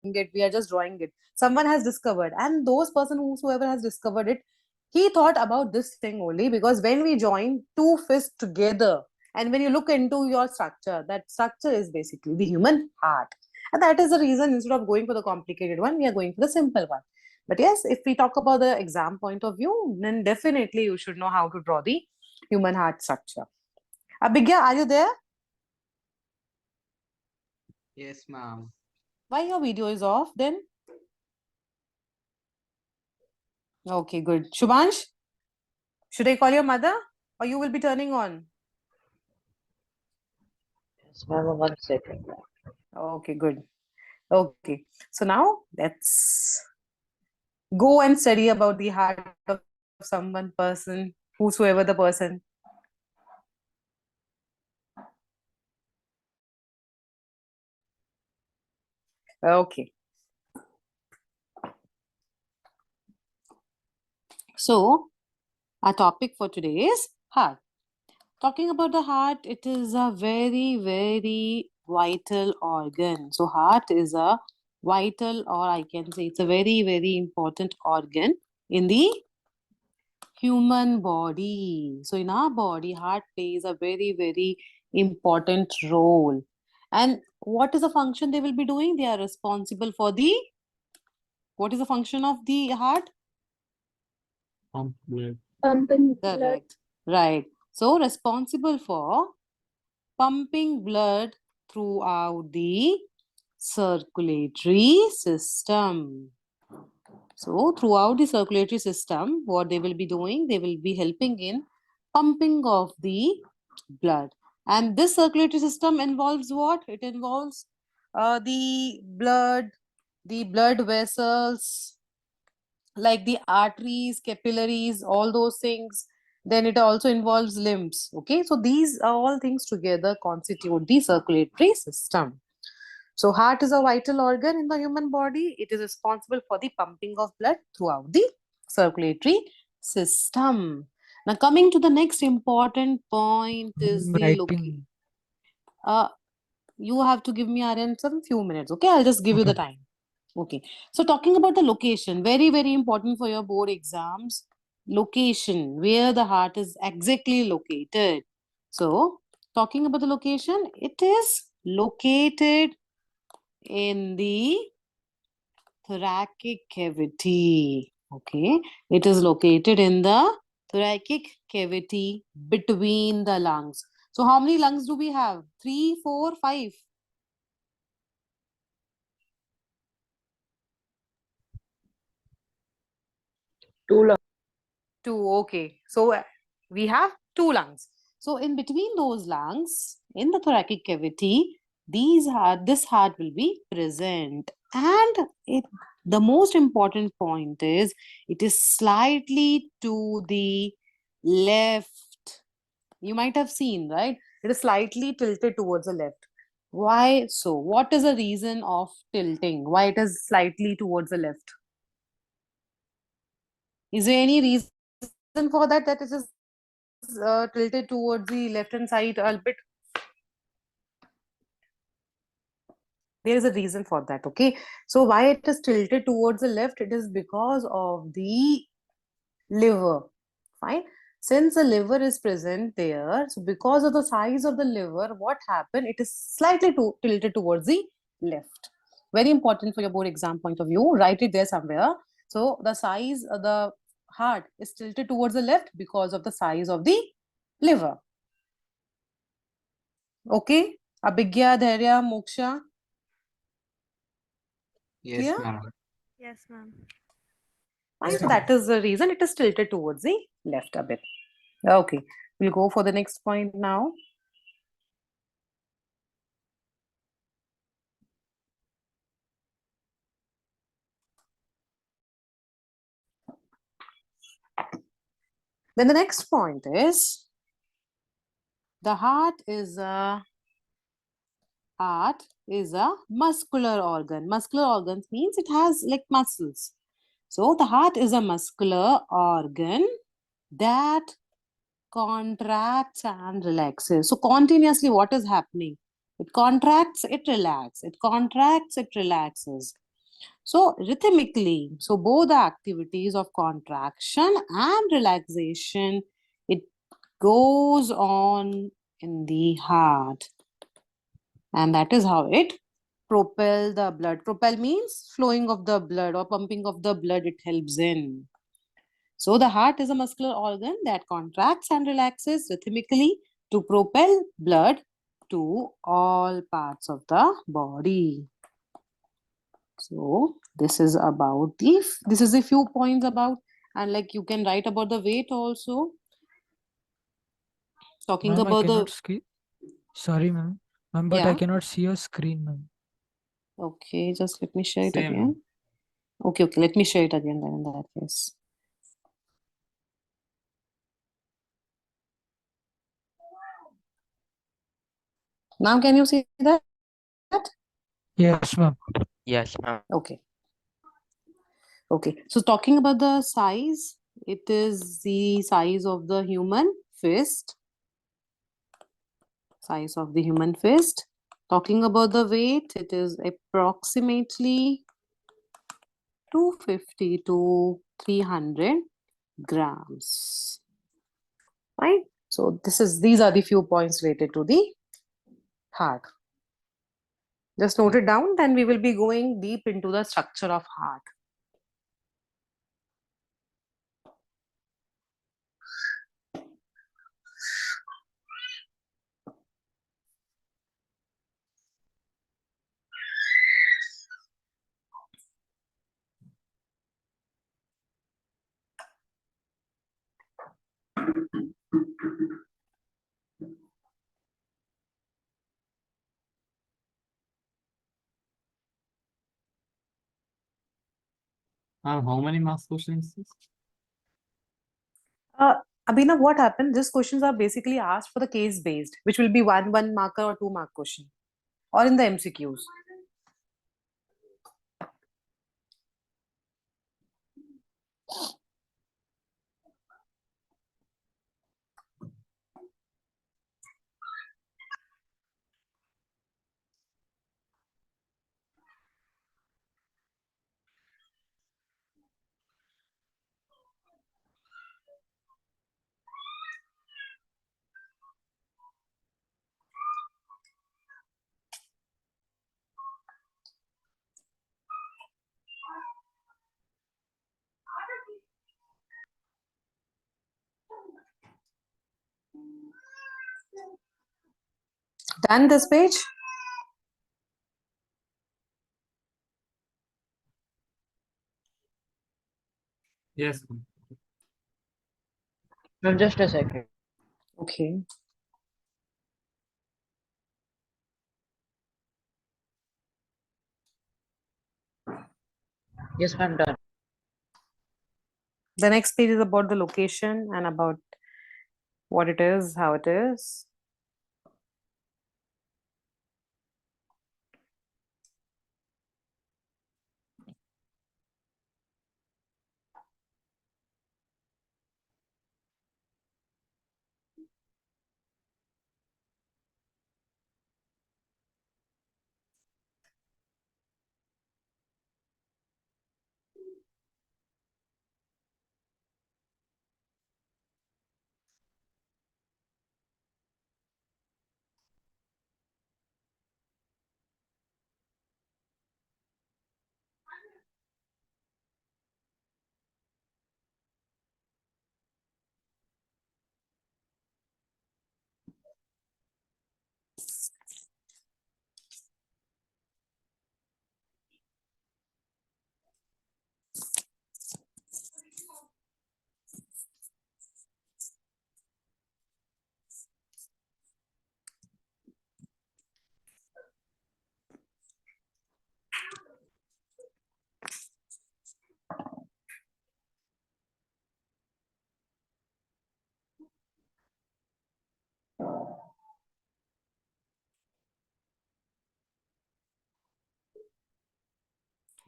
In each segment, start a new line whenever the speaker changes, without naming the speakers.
it, we are just drawing it. Someone has discovered, and those person whosoever has discovered it, he thought about this thing only, because when we join two fists together, and when you look into your structure, that structure is basically the human heart. And that is the reason, instead of going for the complicated one, we are going for the simple one. But yes, if we talk about the exam point of view, then definitely you should know how to draw the human heart structure. Abhigya, are you there?
Yes, ma'am.
Why your video is off then? Okay, good. Shubhansh, should I call your mother, or you will be turning on?
Yes, ma'am, 1 second.
Okay, good. Okay, so now let's go and study about the heart of someone person, whosoever the person. Okay. So our topic for today is heart. Talking about the heart, it is a very, very vital organ. So heart is a vital, or I can say it's a very, very important organ in the human body. So in our body, heart plays a very, very important role. And what is the function they will be doing? They are responsible for the, what is the function of the heart?
Pump blood.
Pumping blood.
Correct. Right. So responsible for pumping blood throughout the circulatory system. So throughout the circulatory system, what they will be doing, they will be helping in pumping of the blood. And this circulatory system involves what? It involves the blood vessels, like the arteries, capillaries, all those things. Then it also involves limbs. Okay, so these are all things together constitute the circulatory system. So heart is a vital organ in the human body. It is responsible for the pumping of blood throughout the circulatory system. Now coming to the next important point is the location. You have to give me Aryan some few minutes. Okay, I'll just give you the time. Okay, so talking about the location, very, very important for your board exams. Location, where the heart is exactly located. So, talking about the location, it is located in the thoracic cavity. Okay, it is located in the thoracic cavity between the lungs. So, how many lungs do we have? 3, 4, 5?
2 lungs.
2, okay. So we have 2 lungs. So in between those lungs, in the thoracic cavity, this heart will be present. And the most important point is, it is slightly to the left. You might have seen, right? It is slightly tilted towards the left. Why so? What is the reason of tilting? Why it is slightly towards the left? Is there any reason for that it is tilted towards the left hand side a bit? There is a reason for that. Okay, so why it is tilted towards the left? It is because of the liver. Fine. Since the liver is present there, so because of the size of the liver, what happened? It is slightly tilted towards the left. Very important for your board exam point of view. Write it there somewhere. So the size of the heart is tilted towards the left because of the size of the liver. Okay, Abhigya, Dhairya, Moksha.
Yes,
Clear?
ma'am.
Yes, ma'am.
Fine, so that is the reason it is tilted towards the left a bit. Okay, we'll go for the next point now. Then the next point is, the heart is a muscular organ. Muscular organs means it has like muscles. So the heart is a muscular organ that contracts and relaxes. So continuously what is happening? It contracts, it relaxes. It contracts, it relaxes. So rhythmically, so both the activities of contraction and relaxation, it goes on in the heart. And that is how it propel the blood. Propel means flowing of the blood or pumping of the blood, it helps in. So the heart is a muscular organ that contracts and relaxes rhythmically to propel blood to all parts of the body. So this is about this is a few points about, and like you can write about the weight also. Talking
Ma'am, I
about the
cannot see. Sorry, ma'am. Ma'am, but I
yeah.
cannot see your screen, ma'am.
Okay, just let me share it
Same.
again. Okay, let me share it again then in that case. Now can you see that?
Yes, ma'am.
Yes, ma'am.
Okay. Okay. So talking about the size, it is the size of the human fist. Size of the human fist. Talking about the weight, it is approximately 250 to 300 grams. Right? So these are the few points related to the heart. Just note it down, then we will be going deep into the structure of heart.
How many marks questions is this?
Abhinav, what happened? These questions are basically asked for the case based, which will be one marker or 2 mark question, or in the MCQs. Done this page?
Yes, ma'am.
Ma'am, just a second.
Okay.
Yes, ma'am, done.
The next page is about the location and about what it is, how it is.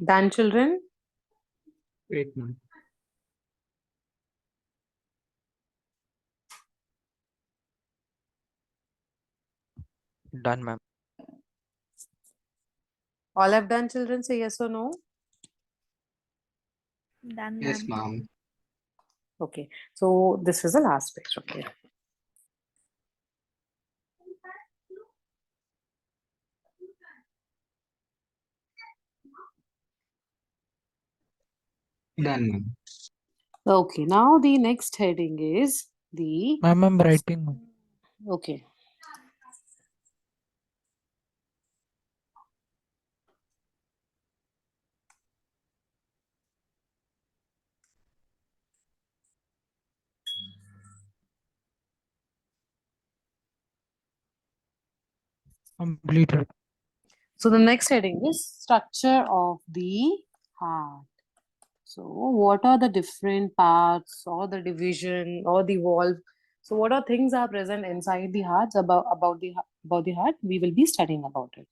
Done, children?
Wait, ma'am.
Done, ma'am.
All have done, children? Say yes or no.
Done,
Yes,
ma'am.
ma'am.
Okay, so this is the last page. Okay.
Done, ma'am.
Okay, now the next heading is the
Ma'am, I'm writing, ma'am.
okay.
Completed.
So the next heading is structure of the heart. So what are the different parts or the division or the valve? So what are things are present inside the heart about the heart? We will be studying about it.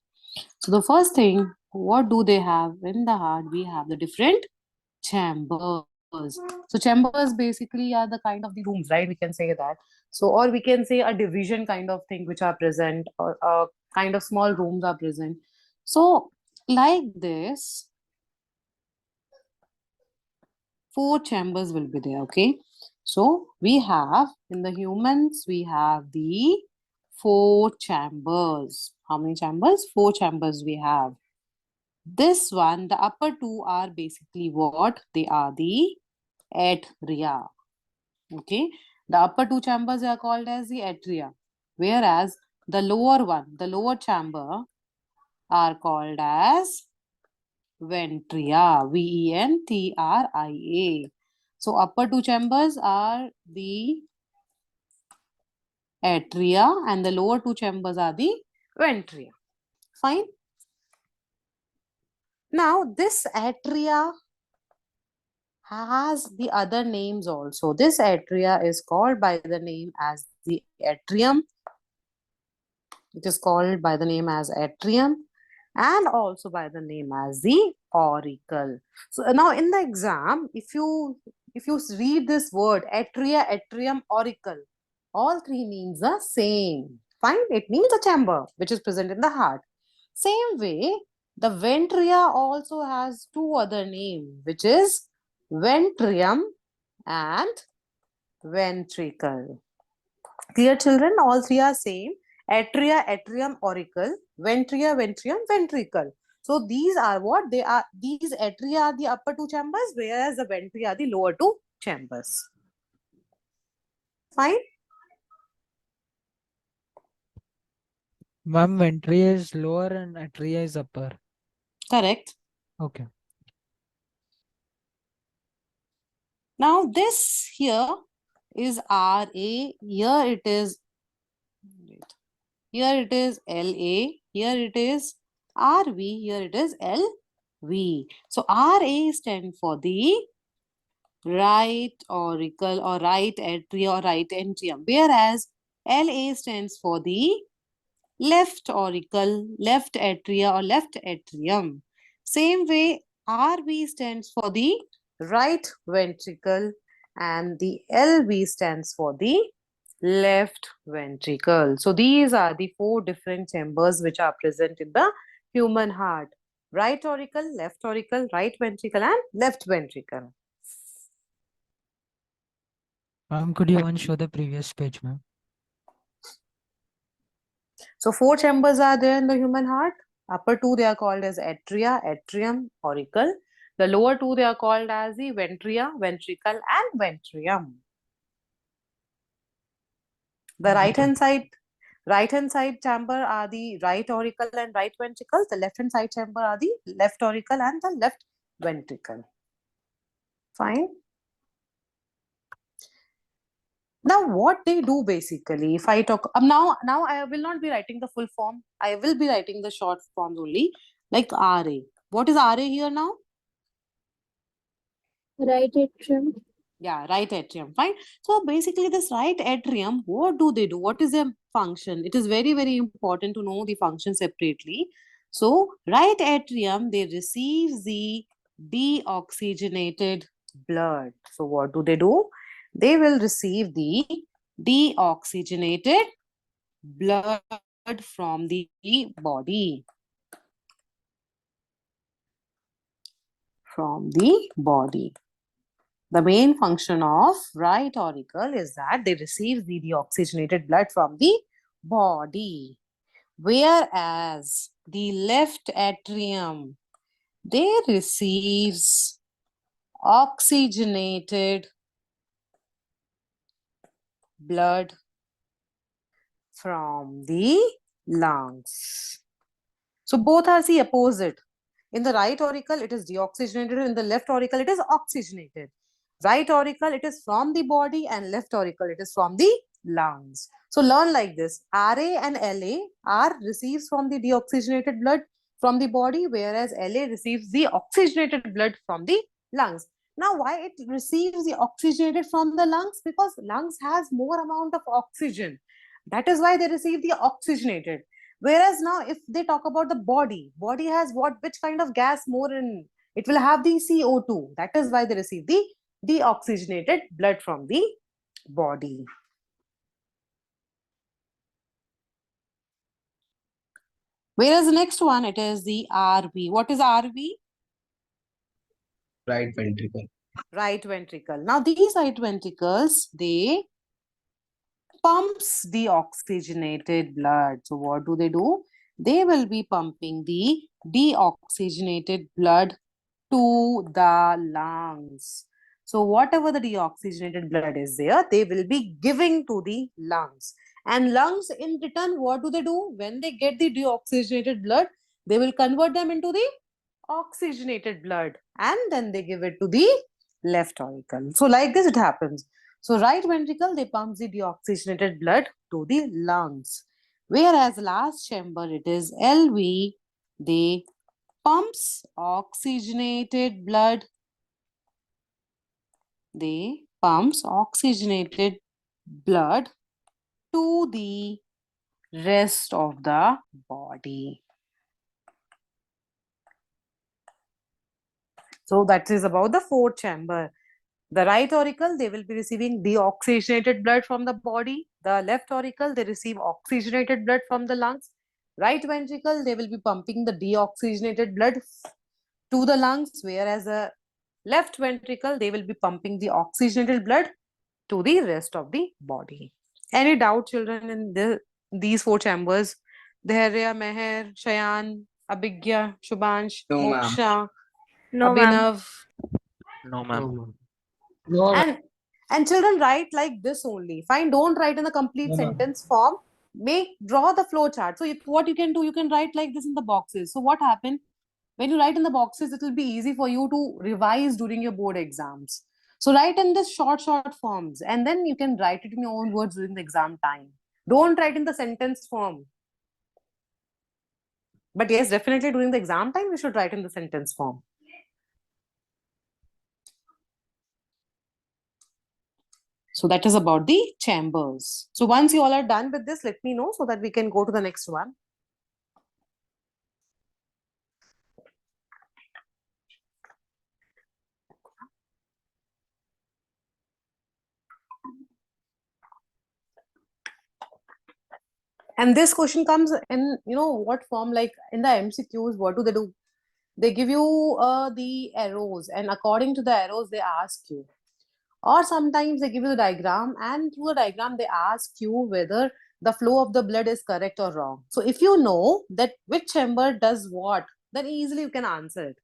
So the first thing, what do they have in the heart? We have the different chambers. So chambers basically are the kind of the rooms, right? We can say that. So or we can say a division kind of thing which are present, or a kind of small rooms are present. So like this, 4 chambers will be there. Okay, so we have in the humans we have the 4 chambers. How many chambers? 4 chambers we have. This one, the upper two are basically what? They are the atria. Okay, the upper 2 chambers are called as the atria, whereas the lower one, the lower chamber, are called as ventria. Ventria. So upper 2 chambers are the atria and the lower 2 chambers are the ventria. Fine. Now this atria has the other names also. This atria is called by the name as the atrium. It is called by the name as atrium and also by the name as the auricle. So now in the exam, if you read this word atria, atrium, auricle, all three means the same. Fine, it means a chamber which is present in the heart. Same way, the ventria also has two other names, which is ventrium and ventricle. Clear, children? All three are same. Atria, atrium, auricle, ventria, ventrium, ventricle. So these are what they are. These atria are the upper 2 chambers, whereas the ventria are the lower 2 chambers. Fine.
Ma'am, ventria is lower and atria is upper.
Correct.
Okay.
Now this here is RA. Here it is. Here it is LA. Here it is RV. Here it is LV. So RA stands for the right auricle or right atria or right atrium, whereas LA stands for the left auricle, left atria or left atrium. Same way, RV stands for the right ventricle and the LV stands for the left ventricle. So these are the 4 different chambers which are present in the human heart. Right auricle, right ventricle and left ventricle.
Ma'am, could you once show the previous page, ma'am?
So 4 chambers are there in the human heart. Upper 2 they are called as atria, atrium, auricle. The lower 2 they are called as the ventria, ventricle and ventrium. The right hand side chamber are the right auricle and right ventricle. The left hand side chamber are the left auricle and the left ventricle. Fine. Now what they do basically, if I talk now I will not be writing the full form. I will be writing the short forms only, like RA. What is RA here now?
Right atrium.
Yeah, right atrium. Fine. So basically this right atrium, what do they do? What is their function? It is very, very important to know the function separately. So right atrium, they receive the deoxygenated blood. So what do? They will receive the deoxygenated blood from the body. From the body. The main function of right auricle is that they receive the deoxygenated blood from the body, whereas the left atrium, they receives oxygenated blood from the lungs. So both are the opposite. In the right auricle, it is deoxygenated. In the left auricle, it is oxygenated. Right auricle, it is from the body, and left auricle, it is from the lungs. So learn like this. RA and LA are receives from the deoxygenated blood from the body, whereas LA receives the oxygenated blood from the lungs. Now, why it receives the oxygenated from the lungs? Because lungs has more amount of oxygen. That is why they receive the oxygenated. Whereas now, if they talk about the body has what, which kind of gas more in it will have the CO2. That is why they receive the deoxygenated blood from the body. Whereas the next one, it is the RV. What is RV?
Right ventricle.
Right ventricle. Now, these right ventricles, they pumps the oxygenated blood. So what do? They will be pumping the deoxygenated blood to the lungs. So whatever the deoxygenated blood is there, they will be giving to the lungs. And lungs in return, what do? When they get the deoxygenated blood, they will convert them into the oxygenated blood and then they give it to the left auricle. So like this it happens. So right ventricle, they pump the deoxygenated blood to the lungs. Whereas last chamber, it is LV, they pumps oxygenated blood. They pumps oxygenated blood to the rest of the body. So that is about the fourth chamber. The right auricle, they will be receiving deoxygenated blood from the body. The left auricle, they receive oxygenated blood from the lungs. Right ventricle, they will be pumping the deoxygenated blood to the lungs, whereas the left ventricle, they will be pumping the oxygenated blood to the rest of the body. Any doubt, children, in these four chambers? Dhairya, Meher, Shayan, Abhigya, Shubhansh,
No, ma'am.
Moksha,
No, ma'am.
Abhinav.
No, ma'am.
Oh, ma'am.
No,
And children, write like this only. Fine, don't write in the complete
No, ma'am.
sentence form. Draw the flow chart. So what you can do, you can write like this in the boxes. So what happened? When you write in the boxes, it will be easy for you to revise during your board exams. So write in this short forms, and then you can write it in your own words during the exam time. Don't write in the sentence form. But yes, definitely during the exam time, you should write in the sentence form. So that is about the chambers. So once you all are done with this, let me know so that we can go to the next one. And this question comes in, what form, like in the MCQs, what do? They give you the arrows, and according to the arrows, they ask you. Or sometimes they give you the diagram, and through the diagram, they ask you whether the flow of the blood is correct or wrong. So if you know that which chamber does what, then easily you can answer it.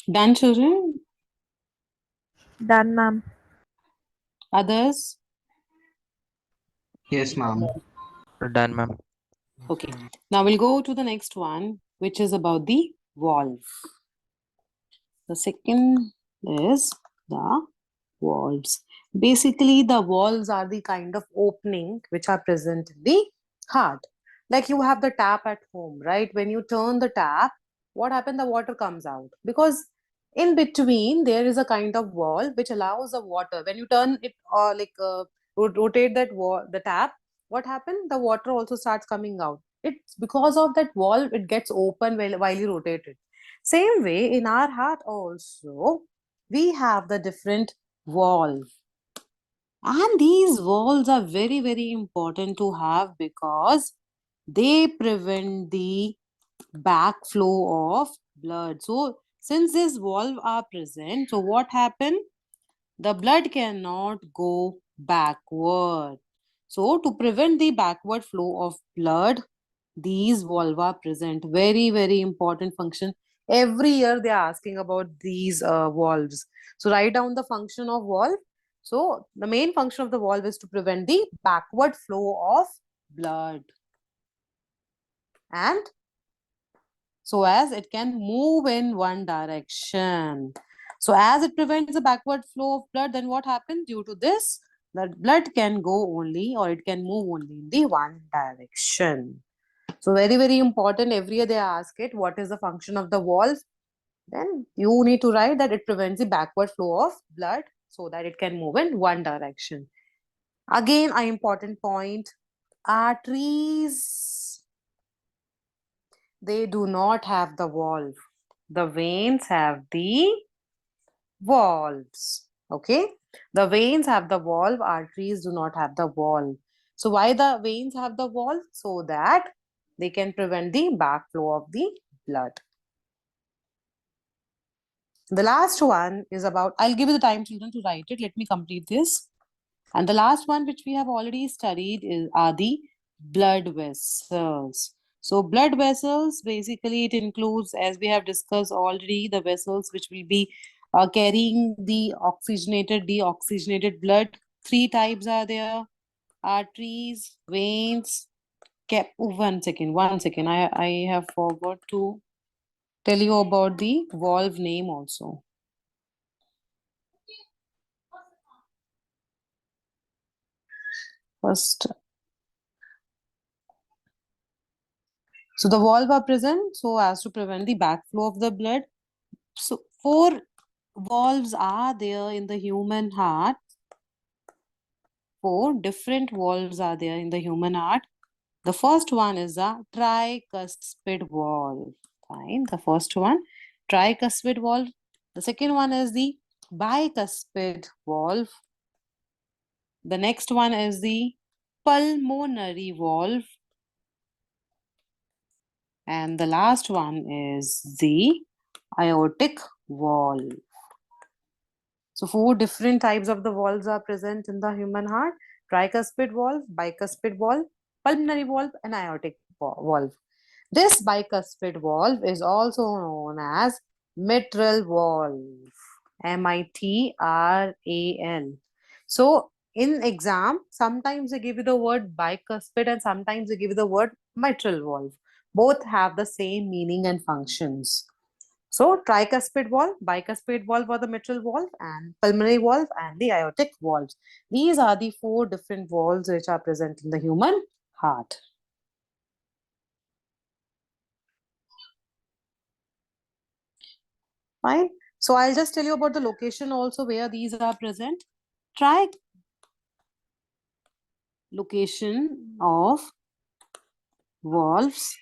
Done, children?
Done, ma'am.
Others?
Yes, ma'am.
Done, ma'am.
Okay. Now we'll go to the next one, which is about the valve. The second is the valves. Basically, the valves are the kind of opening which are present in the heart. Like you have the tap at home, right? When you turn the tap, what happens? The water comes out because in between there is a kind of valve which allows the water. When you turn it or rotate that the tap, what happens? The water also starts coming out. It's because of that valve it gets open while you rotate it. Same way in our heart also we have the different valve, and these valves are very very important to have because they prevent the backflow of blood. So since these valves are present, so what happen? The blood cannot go backward. So to prevent the backward flow of blood, these valve are present. Very very important function. Every year they are asking about these valves. So write down the function of valve. So the main function of the valve is to prevent the backward flow of blood, and so as it can move in one direction. So as it prevents the backward flow of blood, then what happens? Due to this, the blood can go only or it can move only in the one direction. So very very important. Every year they ask it, what is the function of the valve? Then you need to write that it prevents the backward flow of blood so that it can move in one direction. Again, an important point, arteries, they do not have the valve. The veins have the valves. Okay, the veins have the valve, arteries do not have the valve. So why the veins have the valve? So that they can prevent the backflow of the blood. The last one is about, I'll give you the time, children, to write it. Let me complete this. And the last one, which we have already studied, are the blood vessels. So blood vessels, basically it includes, as we have discussed already, the vessels which will be carrying the oxygenated, deoxygenated blood. Three types are there: arteries, veins. One second. I have forgot to tell you about the valve name also. First, so the valve are present so as to prevent the backflow of the blood. So four valves are there in the human heart. Four different valves are there in the human heart. The first one is the tricuspid valve. Fine. The first one, tricuspid valve. The second one is the bicuspid valve. The next one is the pulmonary valve. And the last one is the aortic valve. So four different types of the valves are present in the human heart: tricuspid valve, bicuspid valve, pulmonary valve, and aortic valve. This bicuspid valve is also known as mitral valve. MITRAL. So in exam, sometimes they give you the word bicuspid and sometimes they give you the word mitral valve. Both have the same meaning and functions. So tricuspid valve, bicuspid valve or the mitral valve, and pulmonary valve and the aortic valves. These are the four different valves which are present in the human heart. Fine. So I'll just tell you about the location also where these are present. Try location of valves.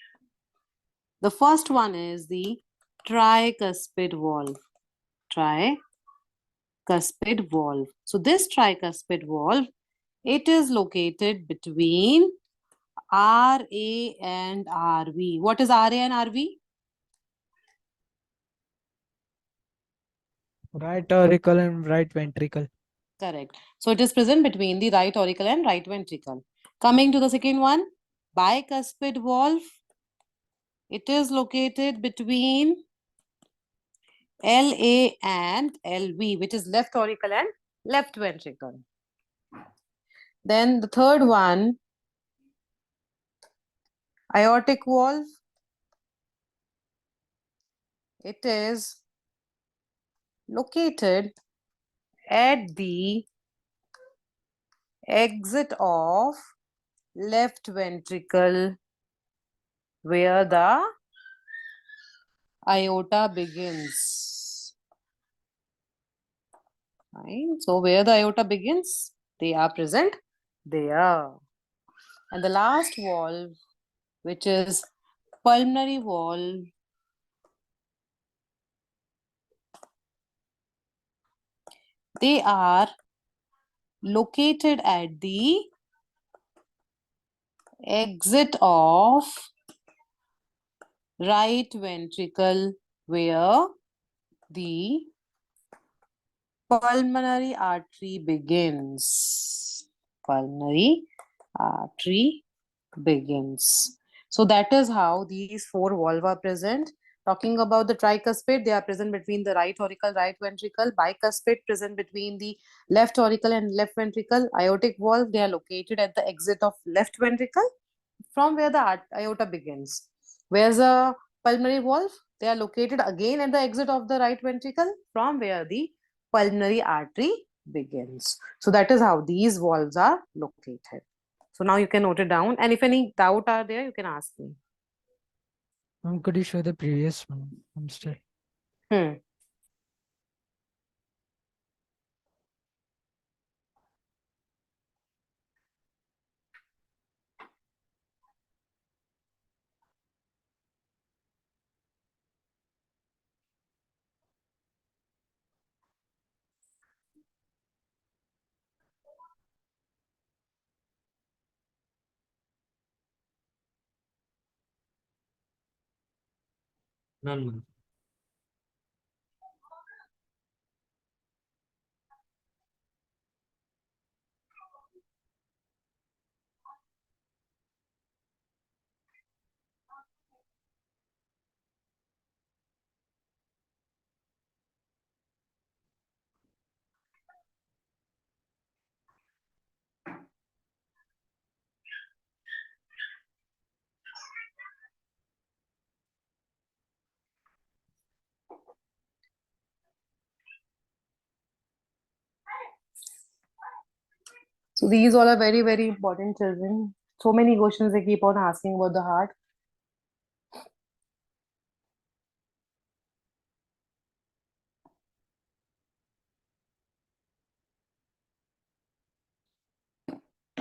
The first one is the tricuspid valve. Tricuspid valve. So this tricuspid valve, it is located between RA and RV. What is RA and RV?
Right auricle and right ventricle.
Correct. So it is present between the right auricle and right ventricle. Coming to the second one, bicuspid valve. It is located between LA and LV, which is left auricle and left ventricle. Then the third one, aortic valve. It is located at the exit of left ventricle where the aorta begins. Fine. So where the aorta begins, they are present there. And the last valve, which is pulmonary valve, they are located at the exit of right ventricle where the pulmonary artery begins. Pulmonary artery begins. So that is how these four valves are present. Talking about the tricuspid, they are present between the right auricle, right ventricle. Bicuspid present between the left auricle and left ventricle. Aortic valve, they are located at the exit of left ventricle from where the aorta begins. Where's the pulmonary valve? They are located again at the exit of the right ventricle from where the pulmonary artery begins. So that is how these valves are located. So now you can note it down. And if any doubt are there, you can ask me.
Could you show the previous one? I'm still.
None.
So these all are very, very important, children. So many questions they keep on asking about the heart.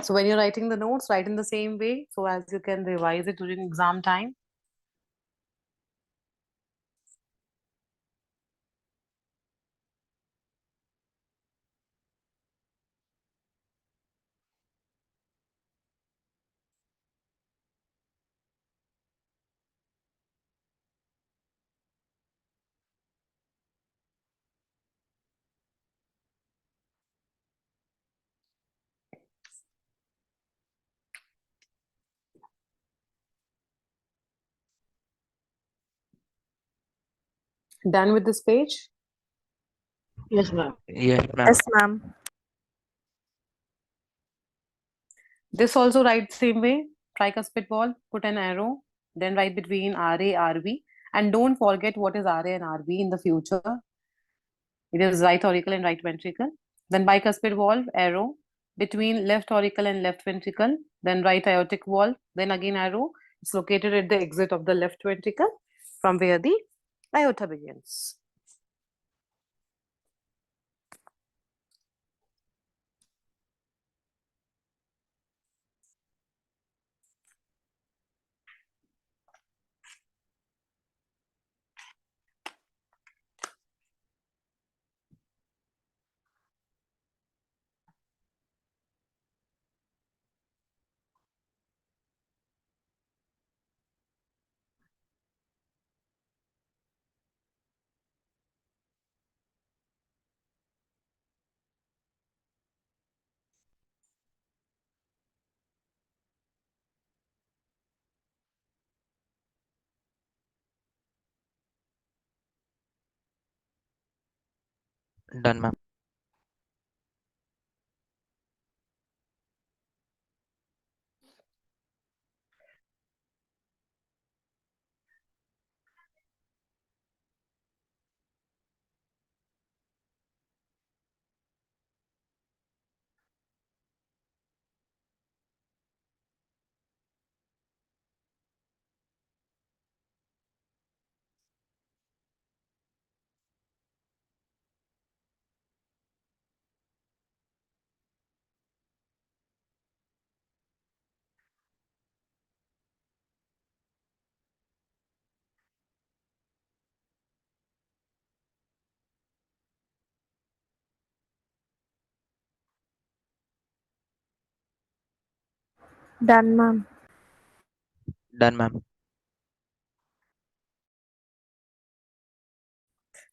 So when you're writing the notes, write in the same way so as you can revise it during exam time. Done with this page?
Yes, ma'am.
Yes, ma'am.
Yes, ma'am.
This also write same way. Tricuspid valve, put an arrow, then write between RA, RV. And don't forget what is RA and RV in the future. It is right auricle and right ventricle. Then bicuspid valve, arrow, between left auricle and left ventricle. Then right aortic valve, then again arrow. It's located at the exit of the left ventricle from where the aorta begins.
Done, ma'am.
Done, ma'am.
Done, ma'am.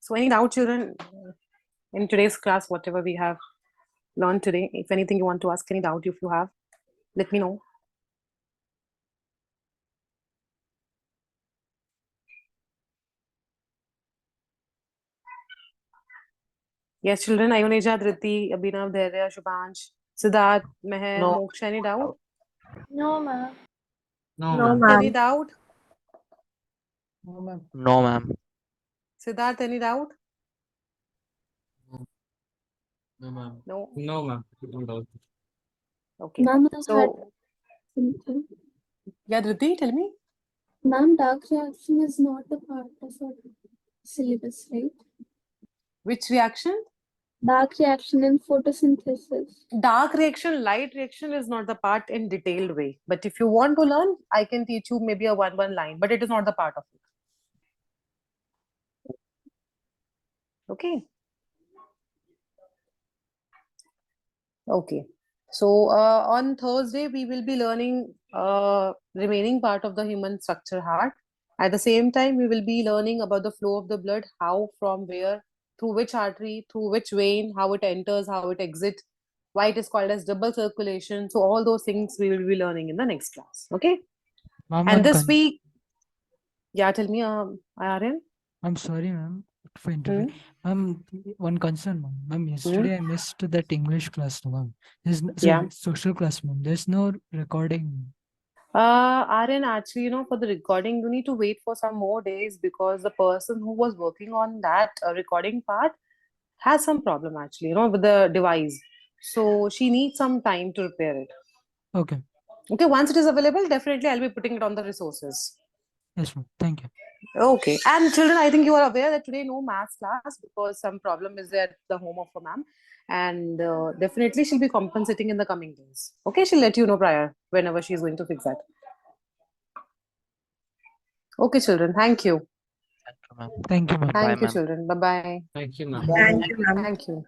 So any doubt, children, in today's class, whatever we have learned today, if anything you want to ask, any doubt if you have, let me know. Yes, children, Ayuneja, Dhriti, Abhinav, Dhairya, Shubhansh, Siddharth, Meher,
No.
Moksha, any doubt?
No, ma'am.
No,
No,
ma'am.
Any
ma'am.
doubt?
No, ma'am.
No, ma'am.
Siddharth, any doubt?
No, ma'am.
No.
No, ma'am. No doubt.
Okay.
Ma'am, I had
So,
something.
yeah, Dhriti, tell me.
Ma'am, dark reaction is not a part of our syllabus, right?
Which reaction?
Dark reaction in photosynthesis.
Dark reaction, light reaction is not the part in detailed way. But if you want to learn, I can teach you maybe a one line, but it is not the part of it. Okay. Okay. So on Thursday, we will be learning remaining part of the human structure heart. At the same time, we will be learning about the flow of the blood, how, from where, through which artery, through which vein, how it enters, how it exits, why it is called as double circulation. So all those things we will be learning in the next class. Okay.
Ma'am,
And
one
this
con-
week, yeah, tell me, Aryan.
I'm sorry, ma'am, for
Hmm?
interrupting. Ma'am, one concern, ma'am. Ma'am, yesterday I missed that English class, no, ma'am.
Yeah.
Sorry, social class, ma'am. There's no recording.
Aryan, actually, for the recording, you need to wait for some more days because the person who was working on that recording part has some problem actually, with the device. So she needs some time to repair it.
Okay.
Okay, once it is available, definitely I'll be putting it on the resources.
Yes, ma'am. Thank you.
Okay. And children, I think you are aware that today no maths class because some problem is there at the home of a ma'am. And definitely she'll be compensating in the coming days. Okay, she'll let you know prior whenever she's going to fix that. Okay, children, thank you.
Thank you, ma'am.
Thank you, ma'am.
Bye,
Thank you,
ma'am.
children. Bye-bye.
Thank you, ma'am.
Thank you, ma'am.
Thank you.